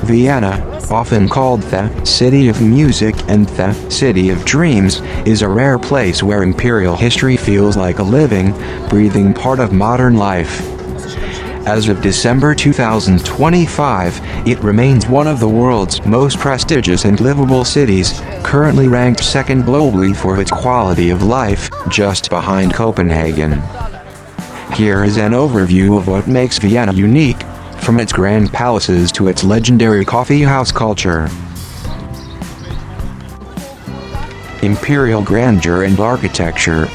Vienna, often called the City of Music and the City of Dreams, is a rare place where imperial history feels like a living, breathing part of modern life. As of December 2025, it remains one of the world's most prestigious and livable cities, currently ranked second globally for its quality of life, just behind Copenhagen. Here is an overview of what makes Vienna unique, from its grand palaces to its legendary coffee house culture. Imperial grandeur and architecture.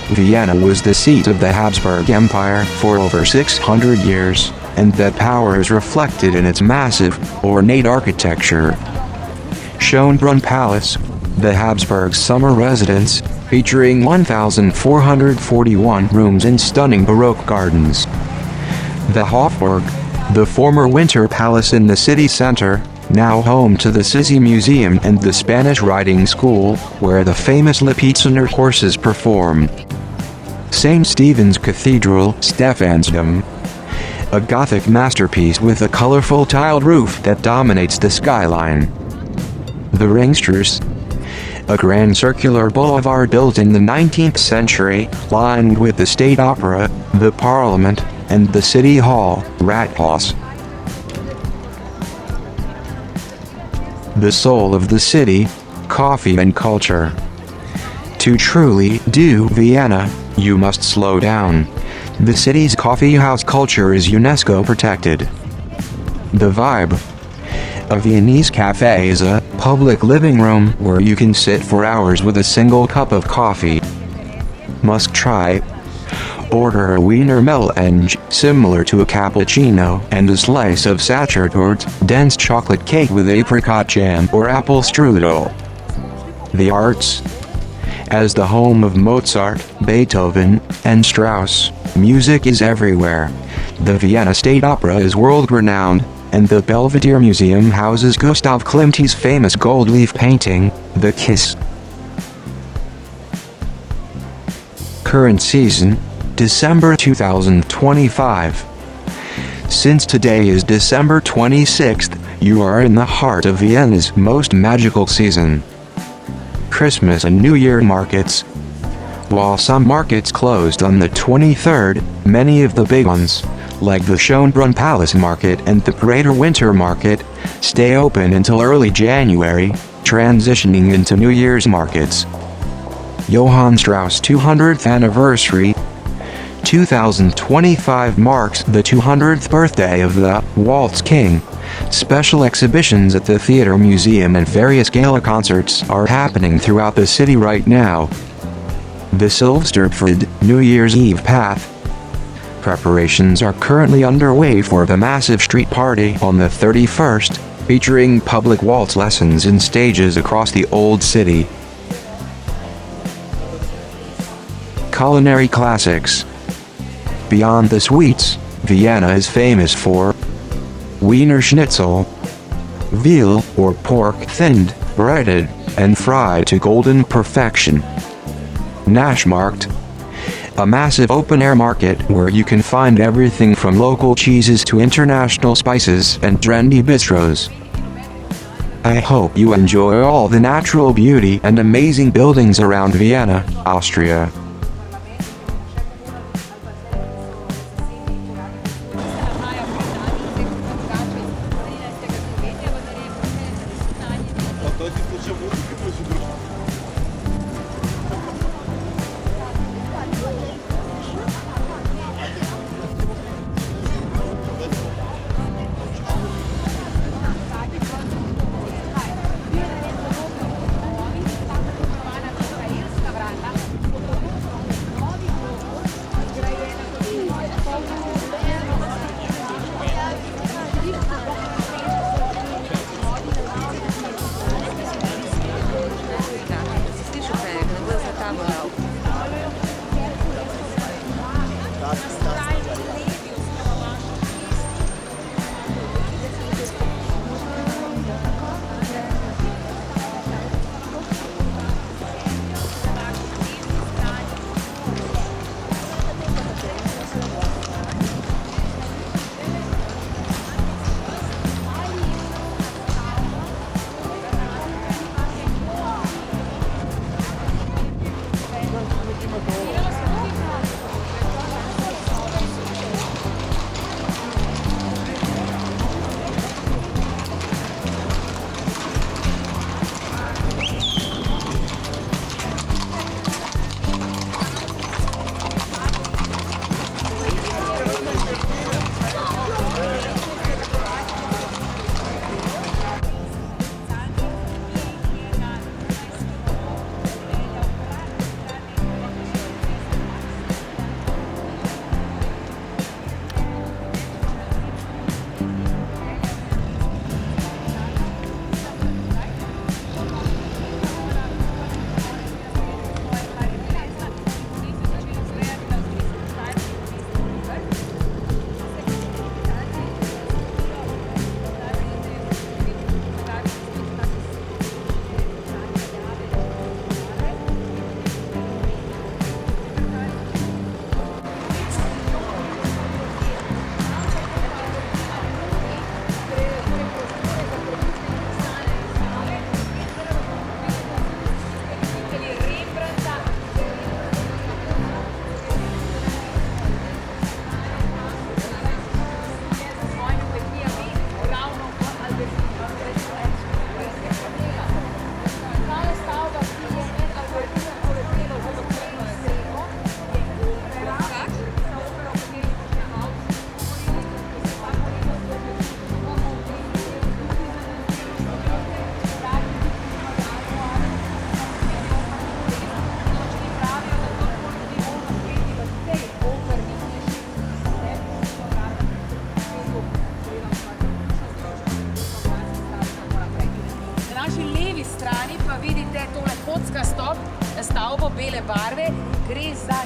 Vienna was the seat of the Habsburg Empire for over 600 years, and that power is reflected in its massive, ornate architecture. Schönbrunn Palace, the Habsburgs' summer residence, featuring 1,441 rooms and stunning baroque gardens. The Hofburg, the former winter palace in the city center, now home to the Sisi Museum and the Spanish riding school, where the famous Lipizzaner horses perform. St. Stephen's Cathedral, Stephansdom, a Gothic masterpiece with a colorful tiled roof that dominates the skyline. The Ringstrasse, a grand circular boulevard built in the 19th century, lined with the State Opera, the Parliament, and the City Hall, Rathaus. The soul of the city, coffee and culture. To truly do Vienna, you must slow down. The city's coffee house culture is UNESCO protected. The vibe. A Viennese cafe is a public living room where you can sit for hours with a single cup of coffee. Must try. Order a Wiener Melange, similar to a cappuccino, and a slice of Sachertorte, dense chocolate cake with apricot jam or apple strudel. The arts. As the home of Mozart, Beethoven, and Strauss, music is everywhere. The Vienna State Opera is world-renowned, and the Belvedere Museum houses Gustav Klimt's famous gold leaf painting, The Kiss. Current season, December 2025. Since today is December 26th, you are in the heart of Vienna's most magical season. Christmas and New Year markets. While some markets closed on the 23rd, many of the big ones, like the Schönbrunn Palace Market and the Grandeur Winter Market, stay open until early January, transitioning into New Year's markets. Johann Strauss' 200th anniversary, 2025 marks the 200th birthday of the Waltz King. Special exhibitions at the Theatre Museum and various gala concerts are happening throughout the city right now. The Silvesterfrid New Year's Eve Path. Preparations are currently underway for the massive street party on the 31st, featuring public waltz lessons in stages across the Old City. Culinary classics. Beyond the sweets, Vienna is famous for Wiener Schnitzel, veal or pork thinned, breaded, and fried to golden perfection. Naschmarkt, a massive open-air market where you can find everything from local cheeses to international spices and trendy bistros. I hope you enjoy all the natural beauty and amazing buildings around Vienna, Austria. stavbo bele barve. Gre za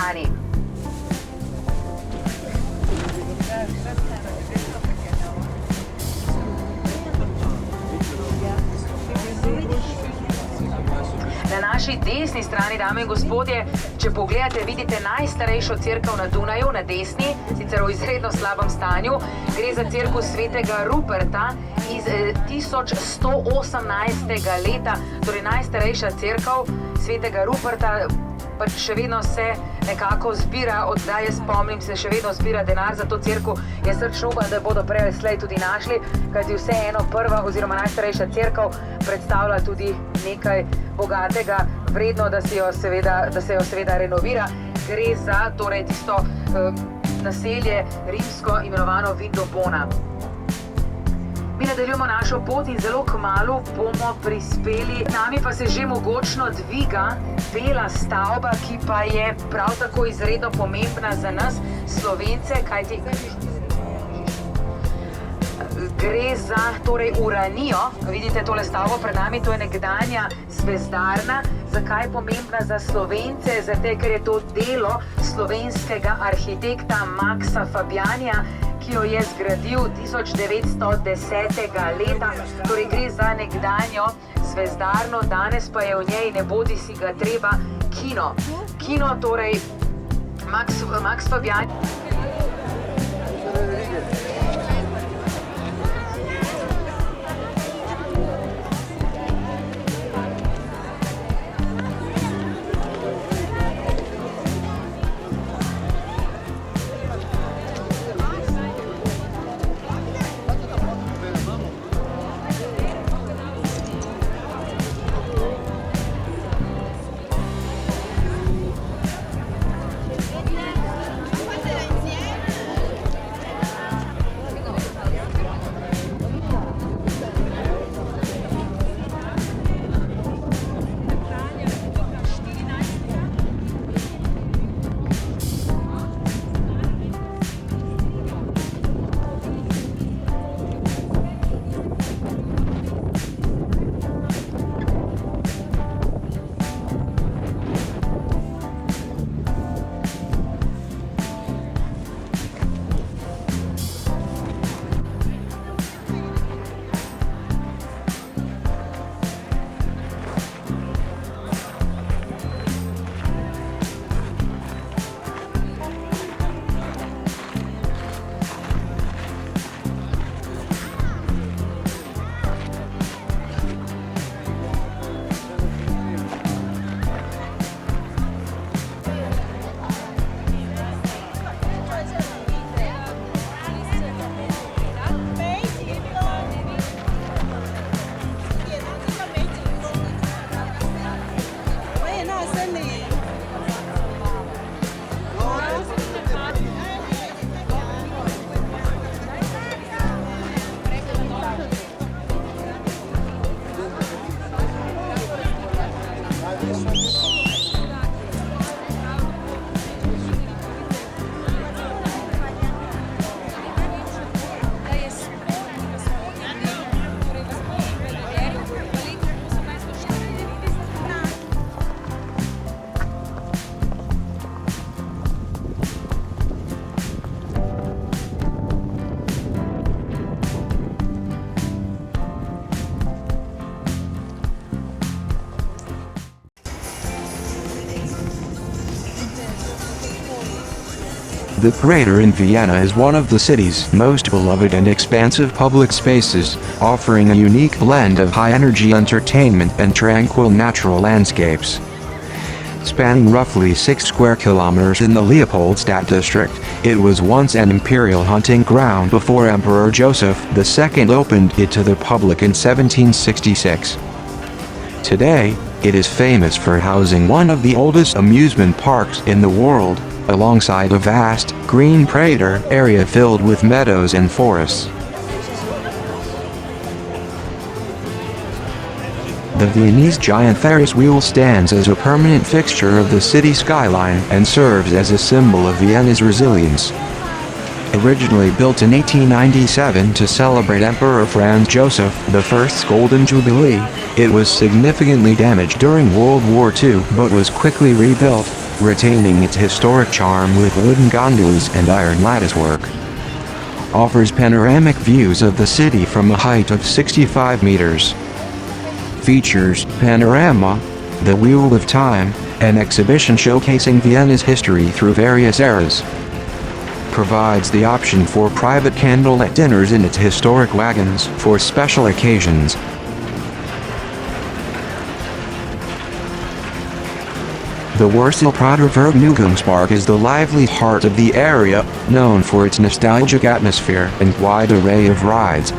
strani. Na naši desni strani, dame in gospodje, če pogledate, vidite najstarejšo cerkev na Dunaju, na desni, sicer v izredno slabem stanju. Gre za cerkev svetega Ruperta iz 1118. leta, torej najstarejša cerkev svetega Ruperta. Pač še vedno se nekako zbira, oddaj jaz spomnim se, še vedno zbira denar za to cerkev. Jaz srčno upam, da bodo prej ali slej tudi našli, kajti vseeno prva oziroma najstarejša cerkev predstavlja tudi nekaj bogatega, vredno, da se jo seveda renovira. Gre za torej tisto naselje rimsko imenovano Vindobona. Mi nadaljujemo našo pot in zelo kmalu bomo prispeli. Nami pa se že mogočno dviga bela stavba, ki pa je prav tako izredno pomembna za nas, Slovence, kajti Gre za torej uranijo, vidite tole stavbo pred nami, to je nekdanja zvezdarna. Zakaj je pomembna za Slovence? Zato, ker je to delo slovenskega arhitekta Maxa Fabjanija, ki jo je zgradil 1910. leta. Torej gre za nekdanjo zvezdarno, danes pa je v njej, ne bodi si ga treba, kino. Kino, torej Max Fabjanij. The Prater in Vienna is one of the city's most beloved and expansive public spaces, offering a unique blend of high-energy entertainment and tranquil natural landscapes. Spanning roughly 6 square kilometers in the Leopoldstadt district, it was once an imperial hunting ground before Emperor Joseph II opened it to the public in 1766. Today, it is famous for housing one of the oldest amusement parks in the world, alongside a vast, green Prater area filled with meadows and forests. The Viennese giant Ferris wheel stands as a permanent fixture of the city skyline and serves as a symbol of Vienna's resilience. Originally built in 1897 to celebrate Emperor Franz Joseph I's Golden Jubilee, it was significantly damaged during World War II but was quickly rebuilt, retaining its historic charm with wooden gondolas and iron latticework. Offers panoramic views of the city from a height of 65 meters. Features Panorama, The Wheel of Time, an exhibition showcasing Vienna's history through various eras. Provides the option for private candlelit dinners in its historic wagons for special occasions. The Wurzelprater Vergnügungspark is the lively heart of the area, known for its nostalgic atmosphere and wide array of rides.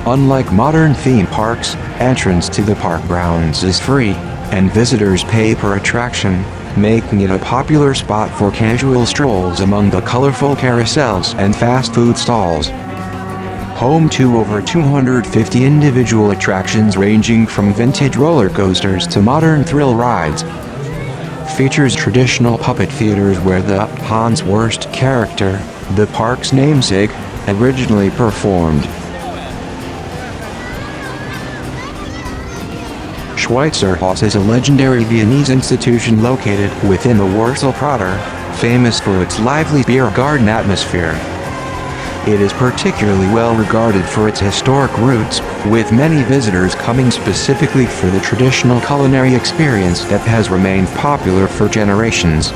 Unlike modern theme parks, entrance to the park grounds is free, and visitors pay per attraction, making it a popular spot for casual strolls among the colorful carousels and fast food stalls. Home to over 250 individual attractions ranging from vintage roller coasters to modern thrill rides. Features traditional puppet theaters where the Hans Wurst character, the park's namesake, originally performed. Schweizerhaus is a legendary Viennese institution located within the Warsaw Prater, famous for its lively beer garden atmosphere. It is particularly well regarded for its historic roots, with many visitors coming specifically for the traditional culinary experience that has remained popular for generations.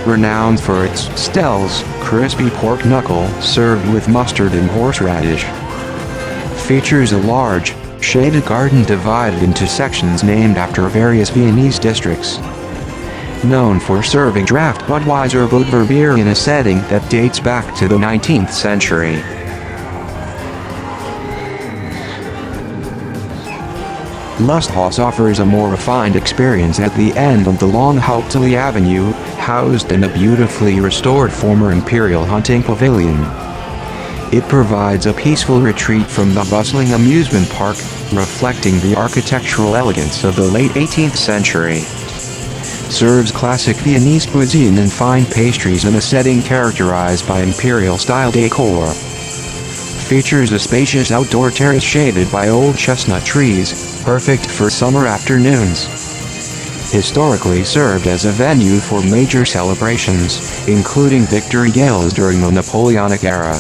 Renowned for its stelles, crispy pork knuckle served with mustard and horseradish. Features a large, shaded garden divided into sections named after various Viennese districts. Known for serving draft Budweiser Budvar beer in a setting that dates back to the 19th century. Lusthaus offers a more refined experience at the end of the long Hauptallee Avenue, housed in a beautifully restored former Imperial hunting pavilion. It provides a peaceful retreat from the bustling amusement park, reflecting the architectural elegance of the late 18th century. Serves classic Viennese cuisine and fine pastries in a setting characterized by Imperial-style decor. Features a spacious outdoor terrace shaded by old chestnut trees, perfect for summer afternoons. Historically served as a venue for major celebrations, including victory galas during the Napoleonic era.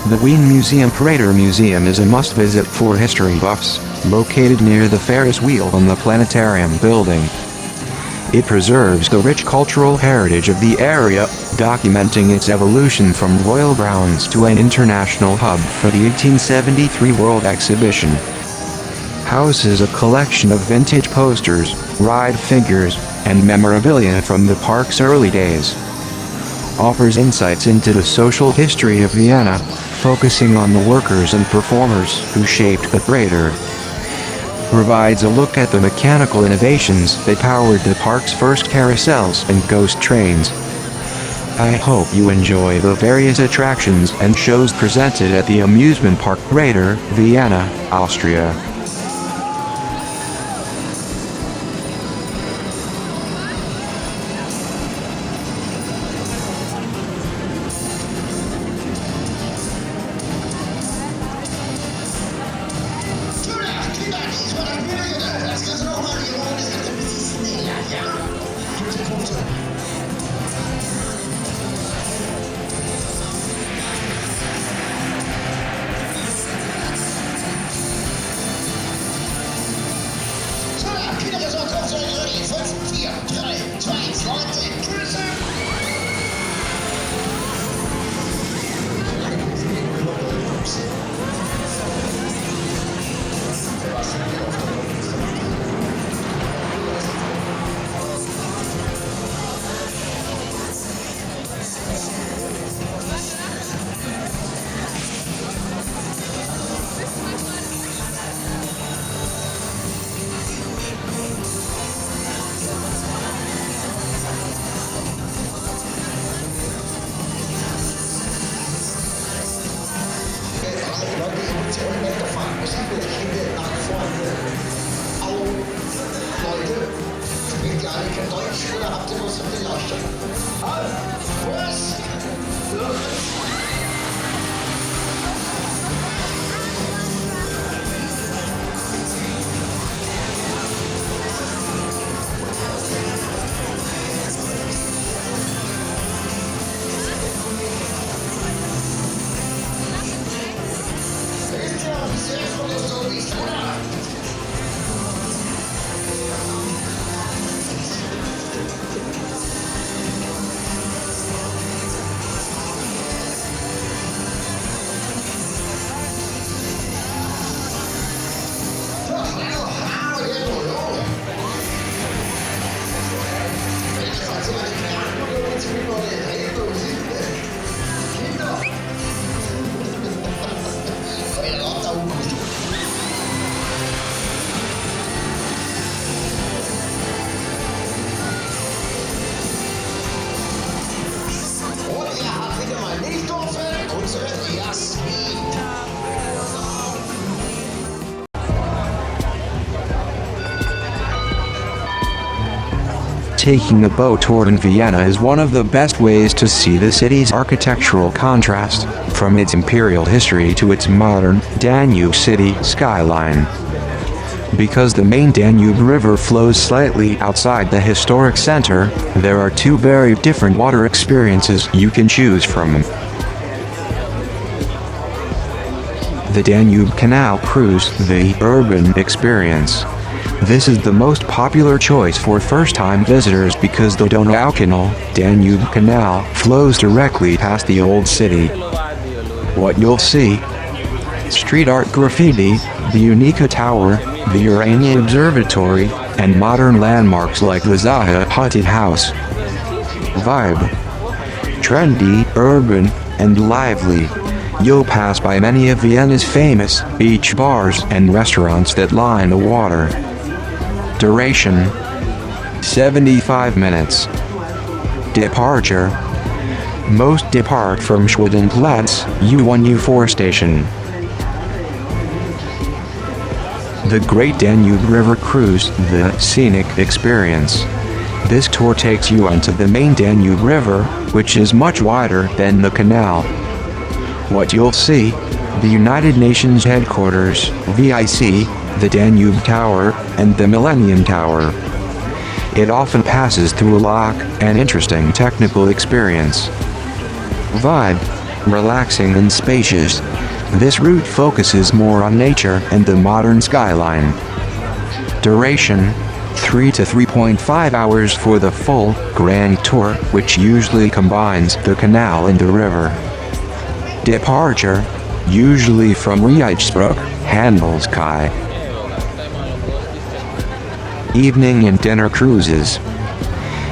The Wien Museum Prater Museum is a must-visit for history buffs, located near the Ferris wheel on the Planetarium building. It preserves the rich cultural heritage of the area, documenting its evolution from royal grounds to an international hub for the 1873 World Exhibition. Houses a collection of vintage posters, ride figures, and memorabilia from the park's early days. Offers insights into the social history of Vienna, focusing on the workers and performers who shaped the Prater. Provides a look at the mechanical innovations that powered the park's first carousels and ghost trains. I hope you enjoy the various attractions and shows presented at the amusement park Grandeur, Vienna, Austria. Taking a boat tour in Vienna is one of the best ways to see the city's architectural contrast, from its imperial history to its modern Danube city skyline. Because the main Danube River flows slightly outside the historic center, there are two very different water experiences you can choose from. The Danube Canal Cruise, the urban experience. This is the most popular choice for first-time visitors because the Donaukanal, Danube Canal, flows directly past the old city. What you'll see: street art graffiti, the Unica Tower, the Urania Observatory, and modern landmarks like the Zaha Hadid House. Vibe: trendy, urban, and lively. You'll pass by many of Vienna's famous beach bars and restaurants that line the water. Duration: 75 minutes. Departure: most depart from Schönbrunn Palace, U1 U4 station. The Great Danube River Cruise, the scenic experience. This tour takes you onto the main Danube River, which is much wider than the canal. What you'll see: the United Nations headquarters, VIC, the Danube Tower, and the Millennium Tower. It often passes through a lock, an interesting technical experience. Vibe: relaxing and spacious. This route focuses more on nature and the modern skyline. Duration: 3 to 3.5 hours for the full, grand tour, which usually combines the canal and the river. Departure: usually from Lipizzaner, Handelskai. Evening and dinner cruises.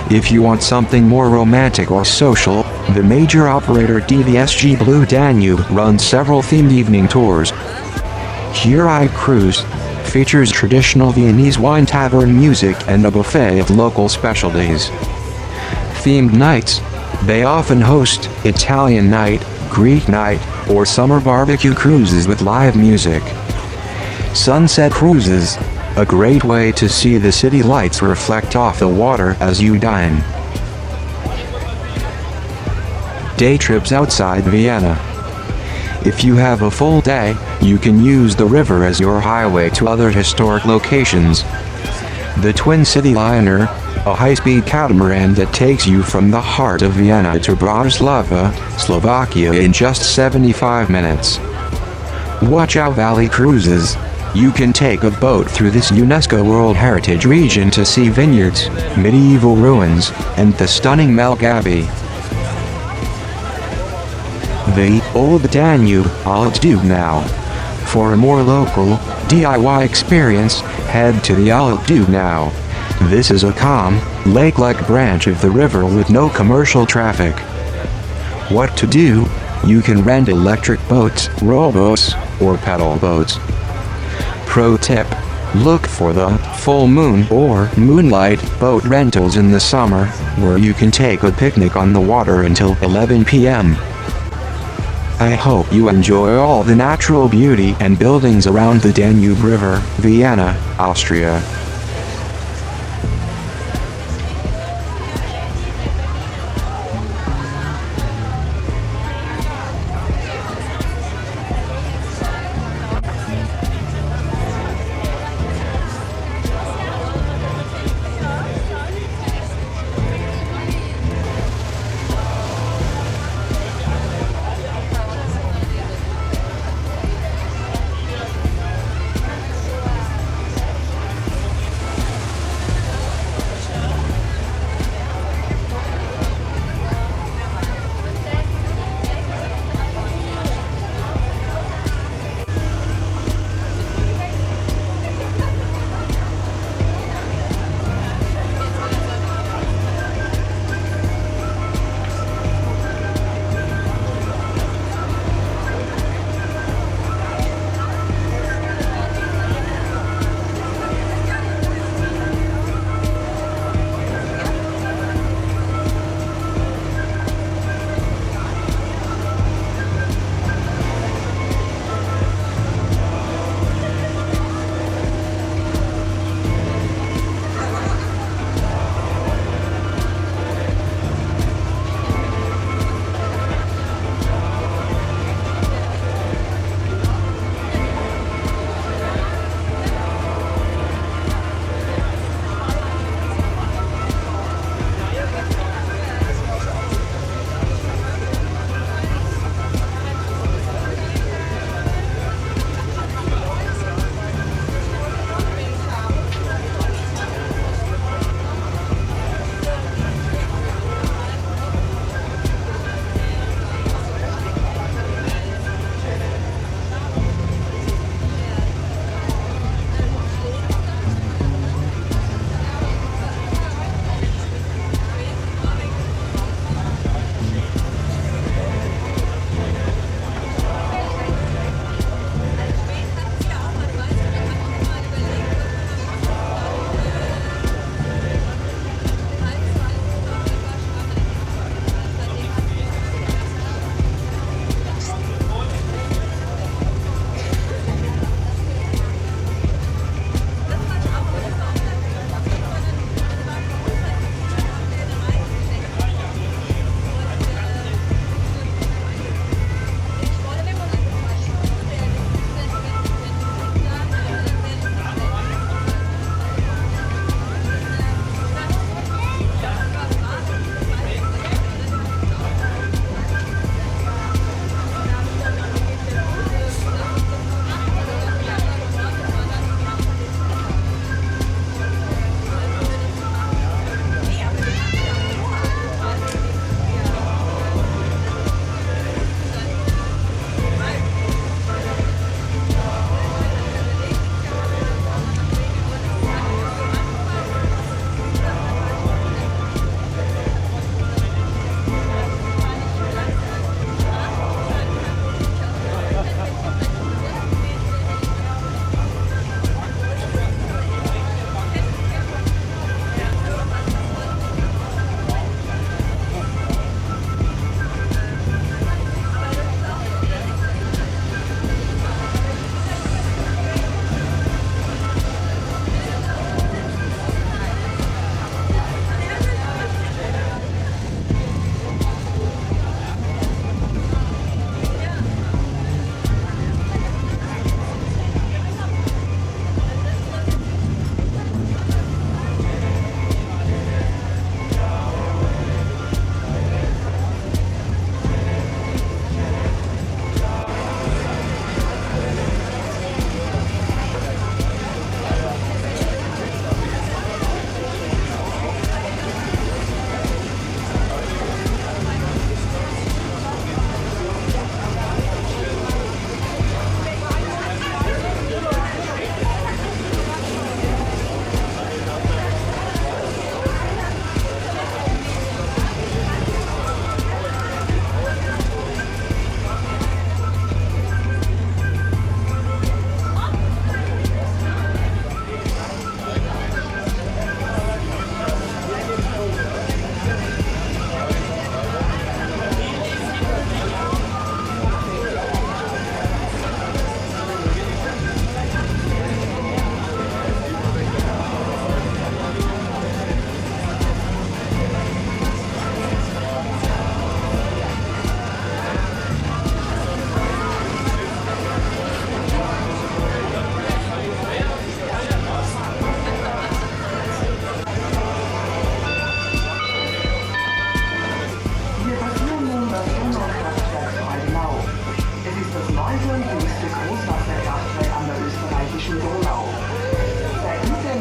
If you want something more romantic or social, the major operator DVSG Blue Danube runs several themed evening tours. Here I Cruise features traditional Viennese wine tavern music and a buffet of local specialties. Themed nights. They often host Italian night, Greek night, or summer barbecue cruises with live music. Sunset cruises. A great way to see the city lights reflect off the water as you dine. Day trips outside Vienna. If you have a full day, you can use the river as your highway to other historic locations. The Twin City Liner, a high-speed catamaran that takes you from the heart of Vienna to Bratislava, Slovakia in just 75 minutes. Watchow Valley Cruises. You can take a boat through this UNESCO World Heritage region to see vineyards, medieval ruins, and the stunning Melk Abbey. The Old Danube, Alt Donau. For a more local, DIY experience, head to the Alt Donau. This is a calm, lake-like branch of the river with no commercial traffic. What to do? You can rent electric boats, rowboats, or pedal boats. Pro tip: look for the full moon or moonlight boat rentals in the summer, where you can take a picnic on the water until 11 p.m. I hope you enjoy all the natural beauty and buildings around the Danube River, Vienna, Austria.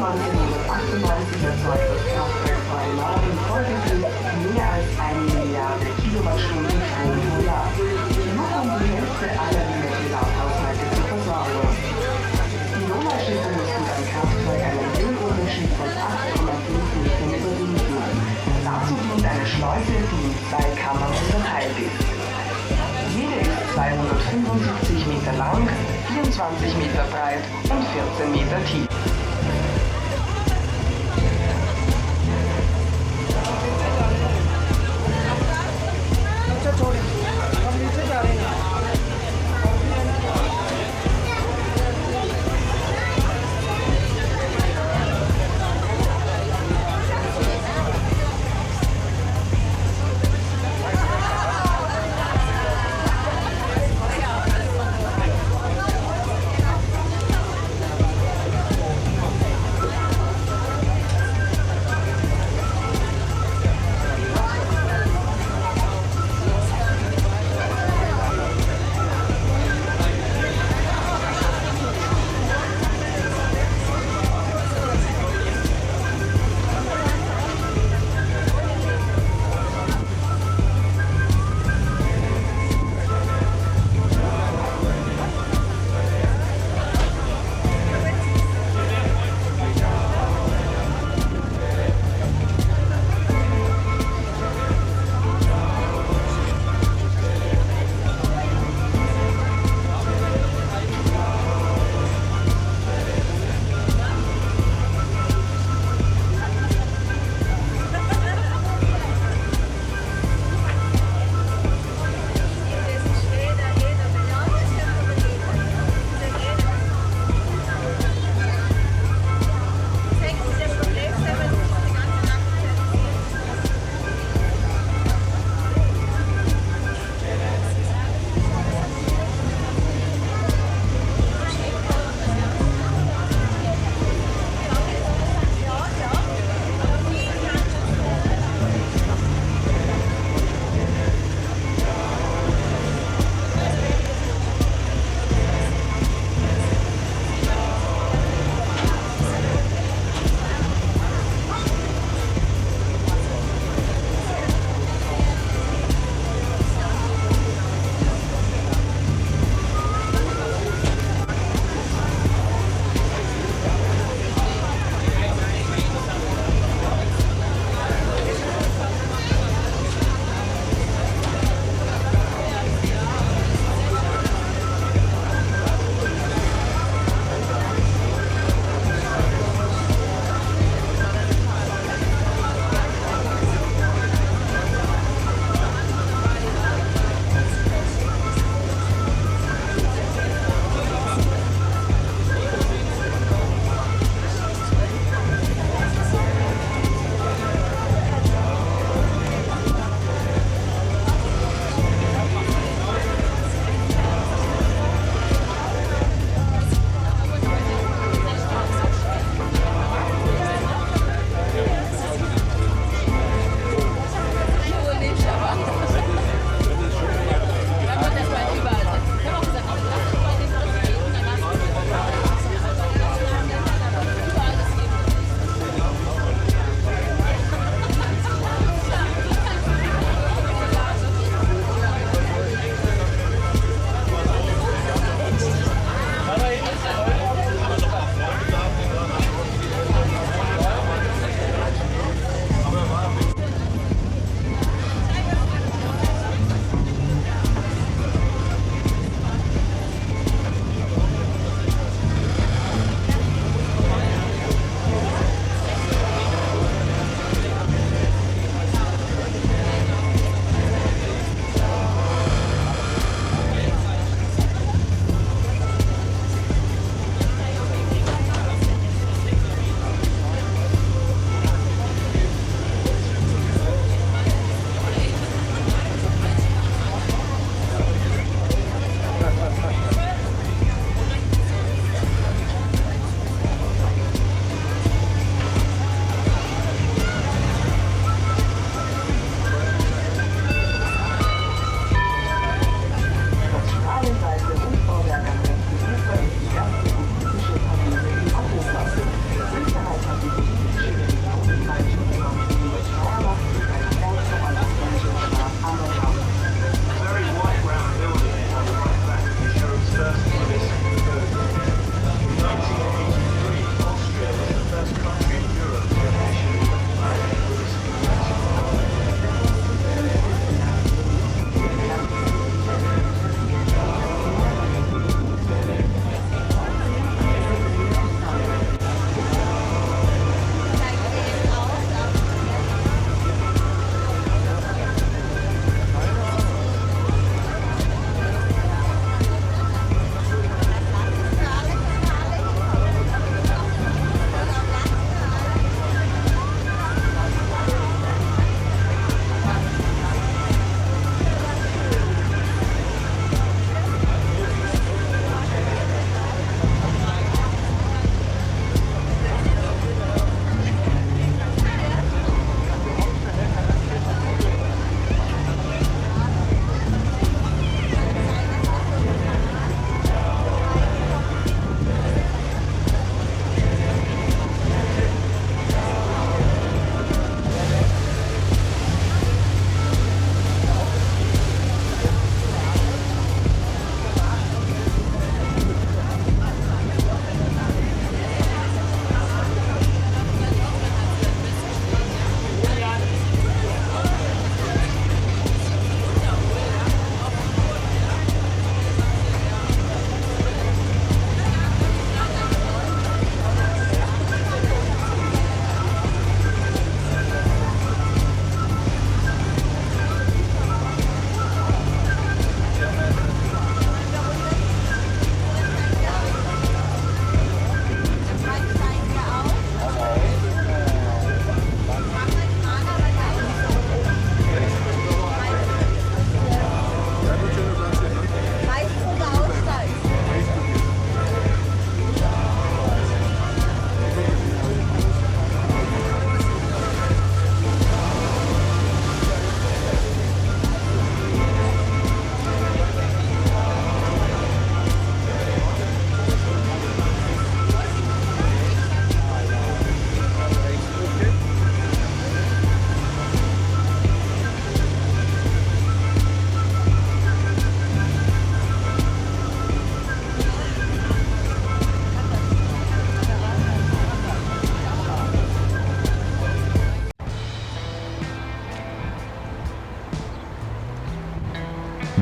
1998 erzeugt das Kraftwerk bei Norden folglich mehr als 1 Milliarde Kilowattstunden Strom pro Jahr. Genug die Hälfte aller Wiener Privathaushalte zu versorgen. Die Donauschiffe mussten beim Kraftwerk einen Höhenunterschied von 8,5 Metern überwinden. Dazu dient eine Schleuse, die in 2 Kammern unterteilt ist. Jede ist 275 Meter lang, 24 Meter breit und 14 Meter tief.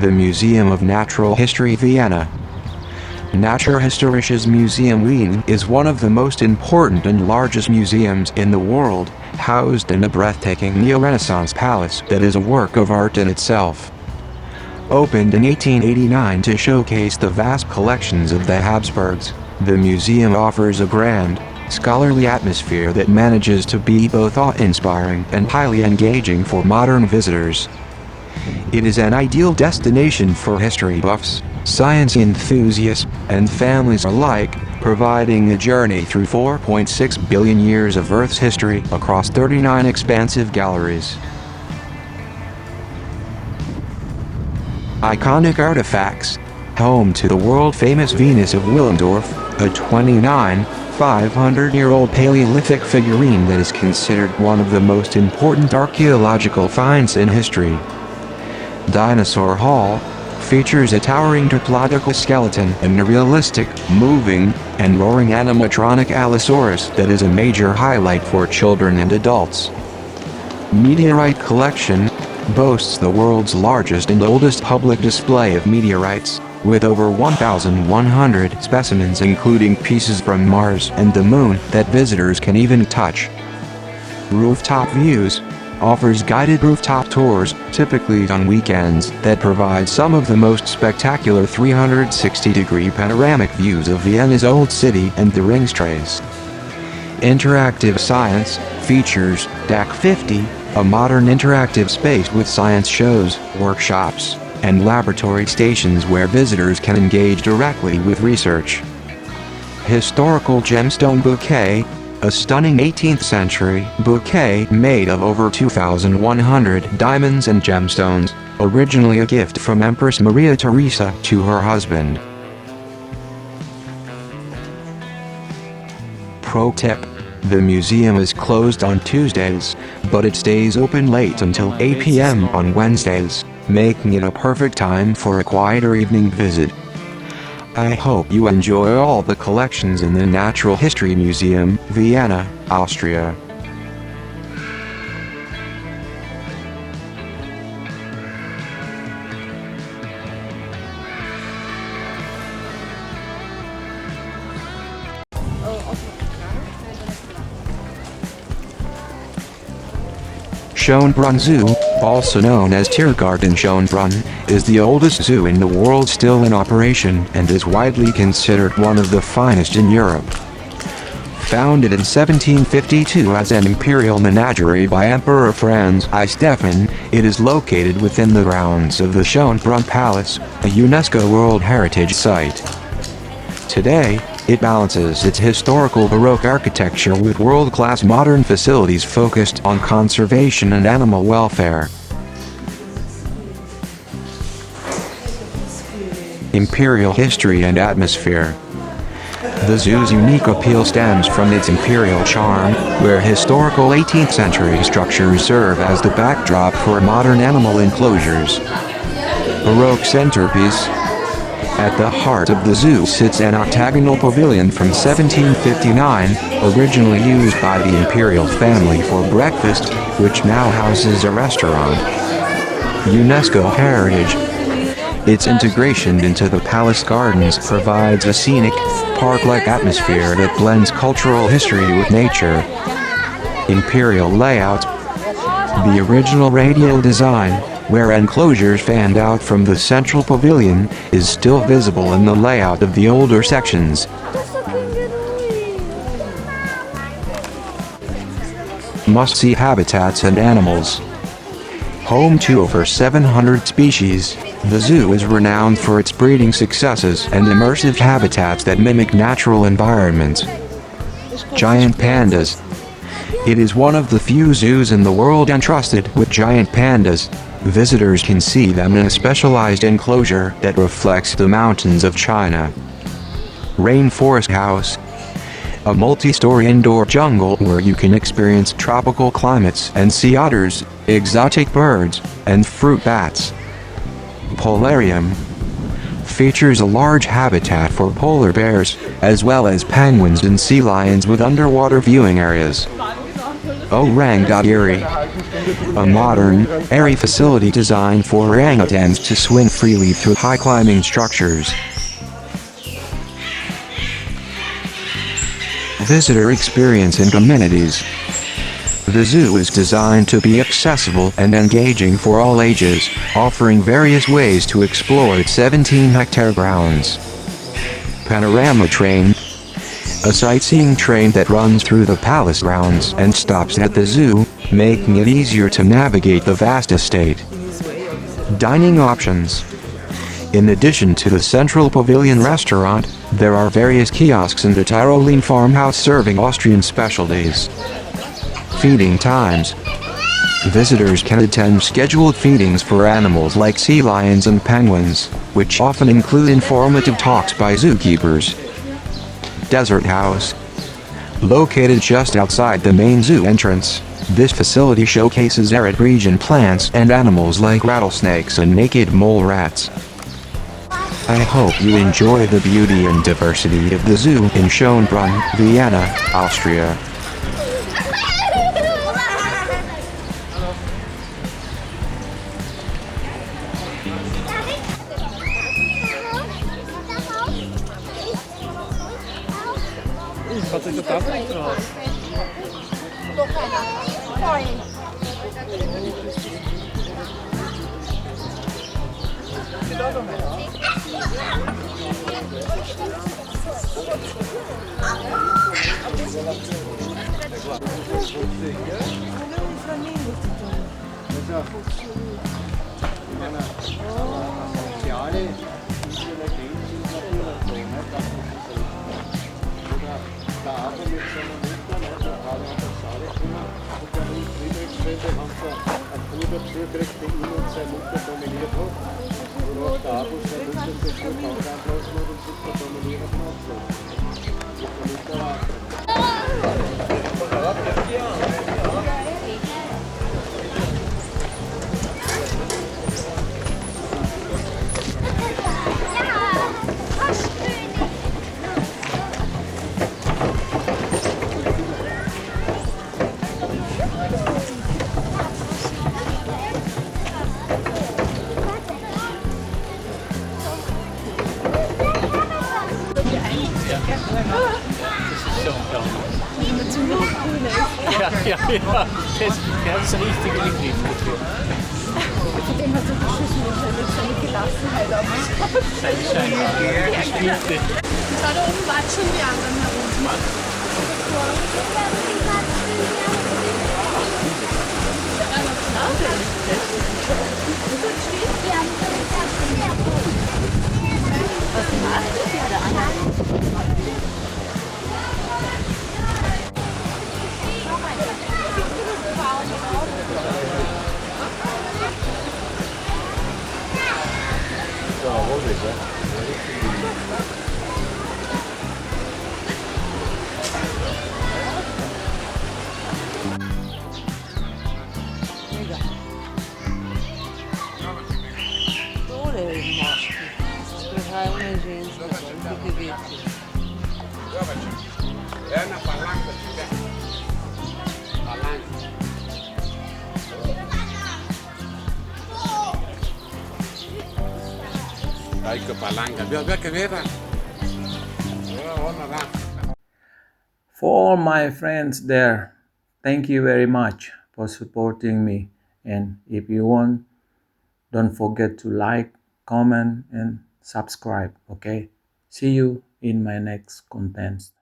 the Museum of Natural History Vienna. Naturhistorisches Museum Wien is one of the most important and largest museums in the world, housed in a breathtaking neo-Renaissance palace that is a work of art in itself. Opened in 1889 to showcase the vast collections of the Habsburgs, the museum offers a grand, scholarly atmosphere that manages to be both awe-inspiring and highly engaging for modern visitors. It is an ideal destination for history buffs, science enthusiasts, and families alike, providing a journey through 4.6 billion years of Earth's history across 39 expansive galleries. Iconic artifacts. Home to the world-famous Venus of Willendorf, a 500-year-old Paleolithic figurine that is considered one of the most important archaeological finds in history. Dinosaur Hall features a towering diplodocus skeleton and a realistic, moving, and roaring animatronic Allosaurus that is a major highlight for children and adults. Meteorite Collection boasts the world's largest and oldest public display of meteorites, with over 1,100 specimens including pieces from Mars and the Moon that visitors can even touch. Rooftop Views offers guided rooftop tours, typically on weekends, that provide some of the most spectacular 360-degree panoramic views of Vienna's Old City and the Ringstraße. Interactive Science features DAC 50, a modern interactive space with science shows, workshops, and laboratory stations where visitors can engage directly with research. Historical Gemstone Bouquet, a stunning 18th century bouquet made of over 2,100 diamonds and gemstones, originally a gift from Empress Maria Theresa to her husband. Pro tip: the museum is closed on Tuesdays, but it stays open late until 8 p.m. on Wednesdays, making it a perfect time for a quieter evening visit. I hope you enjoy all the collections in the Natural History Museum, Vienna, Austria. Schönbrunn Zoo, also known as Tiergarten Schönbrunn, is the oldest zoo in the world still in operation and is widely considered one of the finest in Europe. Founded in 1752 as an imperial menagerie by Emperor Franz I. Stephan, it is located within the grounds of the Schönbrunn Palace, a UNESCO World Heritage Site. Today, it balances its historical Baroque architecture with world-class modern facilities focused on conservation and animal welfare. Imperial history and atmosphere. The zoo's unique appeal stems from its imperial charm, where historical 18th century structures serve as the backdrop for modern animal enclosures. Baroque centerpiece. At the heart of the zoo sits an octagonal pavilion from 1759, originally used by the imperial family for breakfast, which now houses a restaurant. UNESCO Heritage. Its integration into the palace gardens provides a scenic, park-like atmosphere that blends cultural history with nature. Imperial layout. The original radial design, where enclosures fanned out from the central pavilion, is still visible in the layout of the older sections. Must-see habitats and animals. Home to over 700 species, the zoo is renowned for its breeding successes and immersive habitats that mimic natural environments. Giant pandas. It is one of the few zoos in the world entrusted with giant pandas. Visitors can see them in a specialized enclosure that reflects the mountains of China. Rainforest House. A multi-story indoor jungle where you can experience tropical climates and see otters, exotic birds, and fruit bats. Polarium. Features a large habitat for polar bears, as well as penguins and sea lions with underwater viewing areas. Orang.Iri, a modern, airy facility designed for orangutans to swing freely through high-climbing structures. Visitor experience and amenities. The zoo is designed to be accessible and engaging for all ages, offering various ways to explore its 17-hectare grounds. Panorama train, a sightseeing train that runs through the palace grounds and stops at the zoo, making it easier to navigate the vast estate. Dining options. In addition to the central pavilion restaurant, there are various kiosks in the Tyrolean farmhouse serving Austrian specialties. Feeding times. Visitors can attend scheduled feedings for animals like sea lions and penguins, which often include informative talks by zookeepers. Desert House. Located just outside the main zoo entrance, this facility showcases arid region plants and animals like rattlesnakes and naked mole rats. I hope you enjoy the beauty and diversity of the zoo in Schönbrunn, Vienna, Austria. Wat is het afgetrapt? Ja, der hat es richtig in den Griff geführt. Von dem hat er geschossen und seine Gelassenheit ausgehabt. Seine Gespielte. Und da oben waren schon die anderen herum. Was macht der da? È una palanca, For all my friends there, thank you very much for supporting me. And if you want, don't forget to like, comment, and subscribe. Okay? See you in my next content.